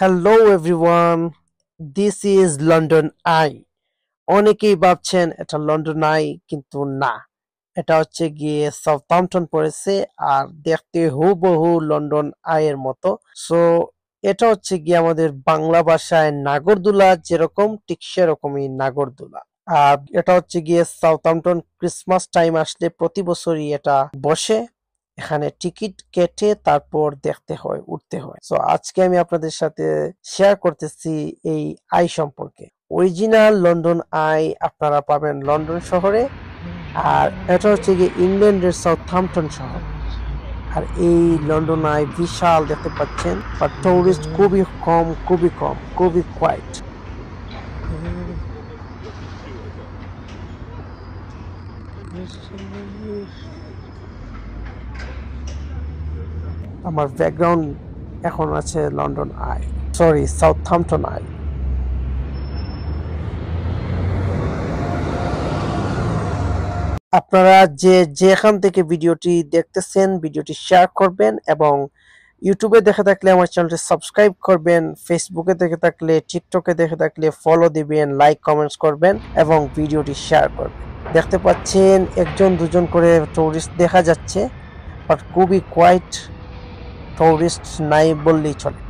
Hello everyone, this is London I. অনেকেই ভাবছেন এটা লন্ডন আই, কিন্তু না, এটা হচ্ছে গিয়ে সাউথহ্যাম্পটন পড়েছে আর দেখতে হুবহু লন্ডন আই এর মতো। সো এটা হচ্ছে গিয়ে আমাদের বাংলা ভাষায় নাগরদোলা যেরকম ঠিক সেরকমই নাগরদোলা। আর এটা হচ্ছে গিয়ে সাউথহ্যাম্পটন ক্রিসমাস টাইম আসলে প্রতি বছরই এটা বসে। এখানে টিকিট কেটে তারপর দেখতে হয়, উঠতে হয়। সো আজকে আমি আপনাদের সাথে শেয়ার করতেছি এই আই সম্পর্কে। অরিজিনাল লন্ডন আই আপনারা পাবেন লন্ডন শহরে, আর এটা হচ্ছে গিয়ে ইংল্যান্ডের সাউথহ্যাম্পটন শহর। আর এই লন্ডন আই বিশাল দেখতে পাচ্ছেন, বাট টুরিস্ট খুবই কম, খুবই কম, খুবই কোয়াইট। আমার ব্যাকগ্রাউন্ড এখন আছে London I, sorry Southampton I. আপনারা যেখান থেকে ভিডিওটি দেখতেছেন ভিডিওটি শেয়ার করবেন, এবং ইউটিউবে দেখে থাকলে আমার চ্যানেলটি সাবস্ক্রাইব করবেন, ফেসবুকে দেখে থাকলে, টিকটকে দেখে থাকলে ফলো দিবেন, লাইক কমেন্টস করবেন এবং ভিডিওটি শেয়ার করবেন। দেখতে পাচ্ছেন একজন দুজন করে টুরিস্ট দেখা যাচ্ছে, বাট খুবই কোয়াইট, টুরিস্ট নাই বললেই চলে।